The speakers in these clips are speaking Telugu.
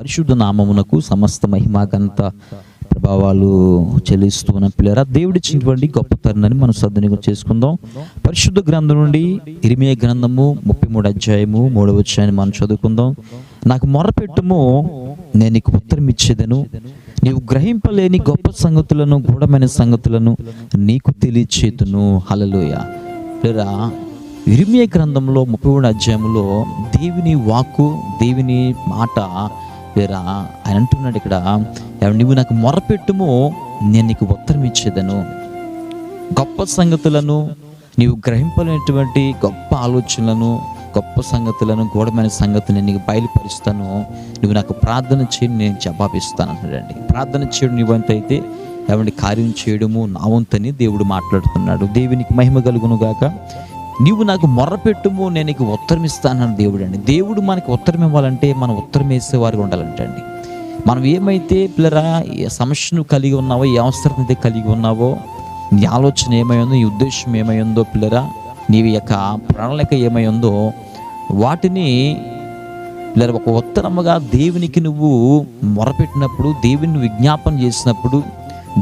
పరిశుద్ధ నామమునకు సమస్త మహిమ ఘనత ప్రభావాలు చెల్లిస్తూ ఉన్న పిల్లరా, దేవుడిచ్చినటువంటి గొప్ప తరుణాన్ని మనం సద్వినియోగం చేసుకుందాం. పరిశుద్ధ గ్రంథం నుండి ఇర్మీయా గ్రంథము 33 అధ్యాయము 3వ వచనాన్ని మనం చదువుకుందాం. నాకు మొరపెట్టుము, నేను నీకు ఉత్తరం ఇచ్చేదను, నీవు గ్రహింపలేని గొప్ప సంగతులను, గూఢమైన సంగతులను నీకు తెలియచేతును. హల్లెలూయా. పిల్లరా, ఇర్మీయా గ్రంథంలో 33 అధ్యాయంలో దేవుని వాక్కు, దేవుని మాట లేరా ఆయన అంటున్నాడు ఇక్కడ, నువ్వు నాకు మొరపెట్టుము, నేను నీకు ఉత్తరం ఇచ్చేదను, గొప్ప సంగతులను, నీవు గ్రహింపలేనటువంటి గొప్ప ఆలోచనలను, గొప్ప సంగతులను, గూఢమైన సంగతులను నీకు బయలుపరుస్తాను, నువ్వు నాకు ప్రార్థన చేయడం నేను జవాబిస్తాను అంటున్నాడండి. ప్రార్థన చేయడం నీ వంతైతే కార్యం చేయడము నా వంతని దేవుడు మాట్లాడుతున్నాడు. దేవునికి మహిమ కలుగును గాక. నీవు నాకు మొర్రపెట్టుము, నేను నీకు ఉత్తరం ఇస్తానని దేవుడు అండి. దేవుడు మనకి ఉత్తరం ఇవ్వాలంటే మనం ఉత్తరం వేసేవారుగా ఉండాలంటే అండి. మనం ఏమైతే పిల్లరా సమస్యను కలిగి ఉన్నావో, ఏ అవసరం అయితే కలిగి ఉన్నావో, నీ ఆలోచన ఏమై ఉందో, నీ ఉద్దేశం ఏమై ఉందో పిల్లరా, నీ యొక్క ప్రణాళిక ఏమై ఉందో వాటిని పిల్లరా ఒక ఉత్తరముగా దేవునికి నువ్వు మొరపెట్టినప్పుడు, దేవుని విజ్ఞాపన చేసినప్పుడు,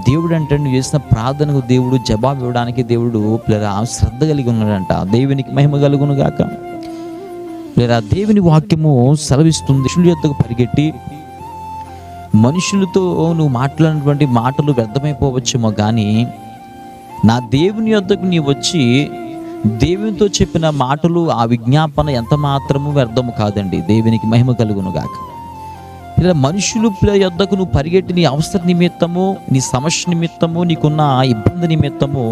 దేవుడు అంటే నువ్వు చేసిన ప్రార్థనకు దేవుడు జవాబు ఇవ్వడానికి దేవుడు పిల్లరా శ్రద్ధ కలిగి ఉన్నాడంట. దేవునికి మహిమ కలుగును గాక. పిల్లరా, దేవుని వాక్యము సెలవిస్తుంది, మనుషుల యొద్దకు పరిగెట్టి మనుషులతో నువ్వు మాట్లాడినటువంటి మాటలు వ్యర్థమైపోవచ్చేమో కానీ నా దేవుని యొద్దకు నీవు వచ్చి దేవునితో చెప్పిన మాటలు, ఆ విజ్ఞాపన ఎంత మాత్రము వ్యర్థము కాదండి. దేవునికి మహిమ కలుగును గాక. ఇలా మనుషులు యొద్దకు నువ్వు పరిగెట్టి నీ అవసర నిమిత్తము, నీ సమస్య నిమిత్తము, నీకున్న ఇబ్బంది నిమిత్తము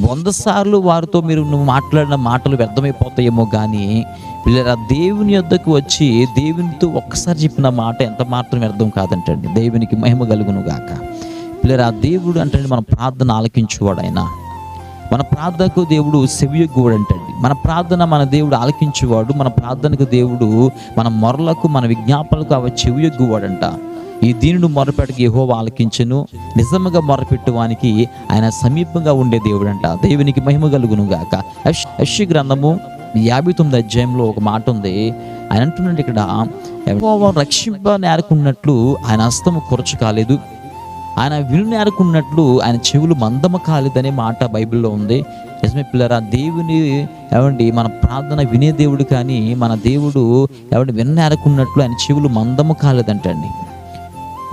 100 సార్లు వారితో నువ్వు మాట్లాడిన మాటలు వ్యర్థమైపోతాయేమో కానీ పిల్లరా దేవుని యొద్దకు వచ్చి దేవునితో ఒక్కసారి చెప్పిన మాట ఎంత మాత్రం వ్యర్థం కాదంటండి. దేవునికి మహిమ కలుగును గాక. పిల్లరా, దేవుడు అంటే మన ప్రార్థన ఆలకించువాడు. ఆయన మన ప్రార్థనకు దేవుడు సెవియొగ్గువాడు అంటండి. మన ప్రార్థన మన దేవుడు ఆలకించేవాడు. మన ప్రార్థనకు దేవుడు మన మొరలకు, మన విజ్ఞాపనలకు అవి చెవియొగ్గువాడంట. ఈ దీనుడు మొరపెట్టకి యెహోవా ఆలకించెను, నిజముగా మొరపెట్టువానికి ఆయన సమీపంగా ఉండే దేవుడు అంట. దేవునికి మహిమ కలుగును గాక. యెషయా గ్రంథము 59 అధ్యాయంలో ఒక మాట ఉంది. ఆయన అంటున్నాడు ఇక్కడ, యెహోవా రక్షింప నేర్కున్నట్లు ఆయన హస్తము కొరచు కాలేదు, ఆయన విను నేర్కున్నట్లు ఆయన చెవులు మందమ కాలేదనే మాట బైబిల్లో ఉంది. నిజమే పిల్లరా, దేవుని మన ప్రార్థన వినే దేవుడు కానీ మన దేవుడు విన్నేరకున్నట్లు ఆయన చెవులు మందము కాలేదంటండి.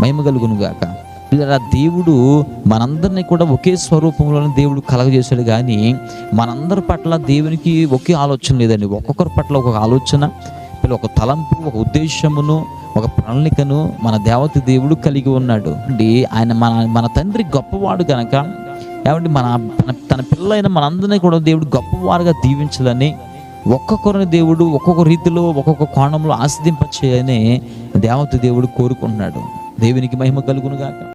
మహిమ కలుగును గాక. పిల్లరా, దేవుడు మనందరినీ కూడా ఒకే స్వరూపంలోనే దేవుడు కలగజేశాడు కానీ మనందరి పట్ల దేవునికి ఒకే ఆలోచన లేదండి. ఒక్కొక్కరి పట్ల ఒక ఆలోచన, ఒక తలంపు, ఒక ఉద్దేశమును, ఒక ప్రణాళికను మన దేవత దేవుడు కలిగి ఉన్నాడు అండి. ఆయన మన తండ్రి గొప్పవాడు కనుక తన పిల్లలైన మనందరినీ కూడా దేవుడు గొప్పవారుగా దీవించాలని, ఒక్కొక్కరిని దేవుడు ఒక్కొక్క రీతిలో ఒక్కొక్క కోణంలో ఆస్వాదింపచేయాలని దేవత దేవుడు కోరుకుంటున్నాడు. దేవునికి మహిమ కలుగును గాక.